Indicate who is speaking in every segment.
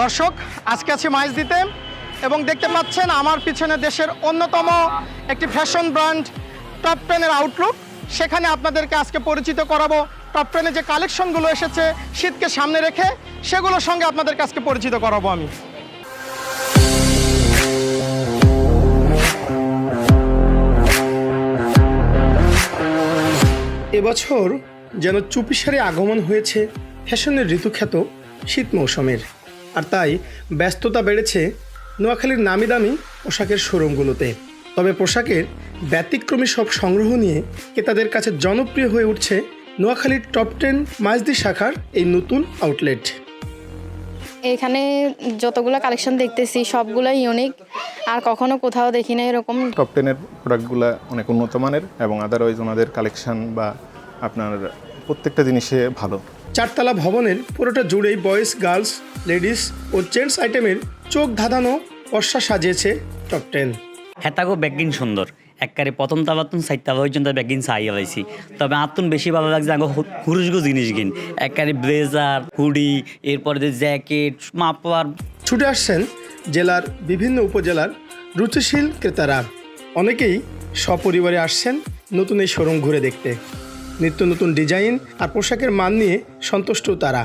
Speaker 1: দর্শক, আজকে আছি মাইজদীতে এবং দেখতে পাচ্ছেন আমার পিছনে দেশের অন্যতম একটি ফ্যাশন ব্র্যান্ড টপ 10 এর আউটলুক। সেখানে আপনাদেরকে আজকে পরিচিত করাবো টপ 10 এ যে কালেকশনগুলো এসেছে শীতকে সামনে রেখে, সেগুলোর সঙ্গে আপনাদেরকে আজকে পরিচিত করাবো আমি। এবছর যেন চুপিসারে আগমন হয়েছে ফ্যাশনের ঋতুখ্যাত শীত মৌসুমের, আর তাই ব্যস্ততা বেড়েছে নোয়াখালীর নামি দামি পোশাকের শোরুমগুলোতে। তবে পোশাকের ব্যতিক্রমী সব সংগ্রহ নিয়ে ক্রেতাদের কাছে জনপ্রিয় হয়ে উঠছে নোয়াখালীর টপ 10 মাইজদী শাখার এই নতুন আউটলেট।
Speaker 2: এখানে যতগুলো কালেকশন দেখতেছি সবগুলোই ইউনিক, আর কখনো কোথাও দেখি না এরকম।
Speaker 3: টপ 10 এর প্রোডাক্টগুলো অনেক উন্নত মানের এবং আদারওয়াইজ ওনাদের কালেকশন বা আপনার প্রত্যেকটা জিনিসে ভালো।
Speaker 1: চারতলা ভবনের পুরোটা জুড়েই বয়েজ, গার্লস, লেডিস ও জেন্টস আইটেমের চোখ ধাঁধানো পর্ষা সাজিয়েছে টপ 10।
Speaker 4: হেতাগো ব্যাগিন সুন্দর একবারে প্রথম তালাতুন সাইডতালা পর্যন্ত ব্যাগিন চাই লাইছি। তবে আতুন বেশি ভালো লাগছে আগে হুরুজগো জিনিস কিন একবারে ব্লেজার, হুডি, এরপরে যে জ্যাকেট, মাফলার।
Speaker 1: ছুটে আসছেন জেলার বিভিন্ন উপজেলার রুচিশীল ক্রেতারা। অনেকেই সপরিবারে আসছেন নতুন এই শোরুম ঘুরে দেখতে। নিত্য নতুন ডিজাইন আর পোশাকের মান নিয়ে সন্তুষ্ট তারা।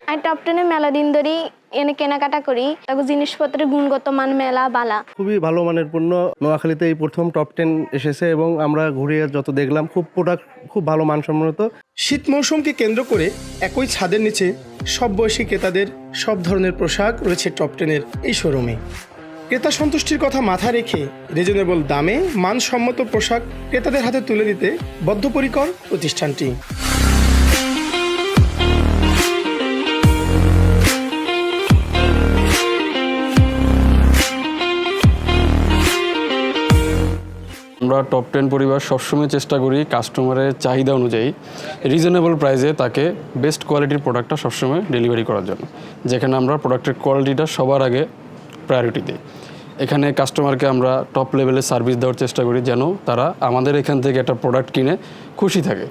Speaker 5: আমি টপ 10 মেলা দিন ধরে এনে কেনাকাটা করি, তারপর জিনিসপত্রের গুণগত মান মেলা বালা।
Speaker 6: খুবই ভালো মানের পণ্য। নোয়াখালীতে এই প্রথম টপ 10 এসেছে এবং আমরা ঘুরে যত দেখলাম খুব প্রোডাক্ট খুব ভালো মানসম্মত।
Speaker 1: শীত মৌসুমকে কেন্দ্র করে একই ছাদের নিচে সব বয়সী ক্রেতাদের সব ধরনের পোশাক রয়েছে টপ 10 এর এই শোরুমে। ক্রেতা সন্তুষ্টির কথা মাথায় রেখে রিজনেবল দামে মানসম্মত পোশাক ক্রেতাদের হাতে তুলে দিতে বদ্ধপরিকর প্রতিষ্ঠানটি।
Speaker 7: আমরা টপ 10 পরিবার সবসময় চেষ্টা করি কাস্টমারের চাহিদা অনুযায়ী রিজনেবল প্রাইসে তাকে বেস্ট কোয়ালিটির প্রোডাক্টটা সবসময় ডেলিভারি করার জন্য, যেখানে আমরা প্রোডাক্টের কোয়ালিটিটা সবার আগে প্রায়োরিটি দিই। এখানে কাস্টমারকে আমরা টপ লেভেলের সার্ভিস দেওয়ার চেষ্টা করি যেন তারা আমাদের এখান থেকে একটা প্রোডাক্ট কিনে খুশি থাকে।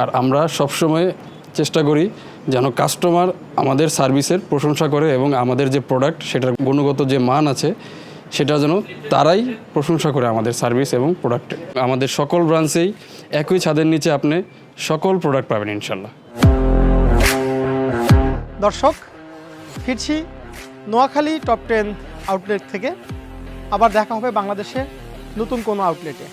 Speaker 7: আর আমরা সবসময় চেষ্টা করি যেন কাস্টমার আমাদের সার্ভিসের প্রশংসা করে এবং আমাদের যে প্রোডাক্ট সেটার গুণগত যে মান আছে সেটা যেন তারাই প্রশংসা করে আমাদের সার্ভিস এবং প্রোডাক্টে। আমাদের সকল ব্রাঞ্চেই একই ছাদের নিচে আপনি সকল প্রোডাক্ট পাবেন ইনশাল্লাহ।
Speaker 1: দর্শক, ফিরছি নোয়াখালী টপ 10 আউটলেট থেকে। আবার দেখা হবে বাংলাদেশে নতুন কোনো আউটলেটে।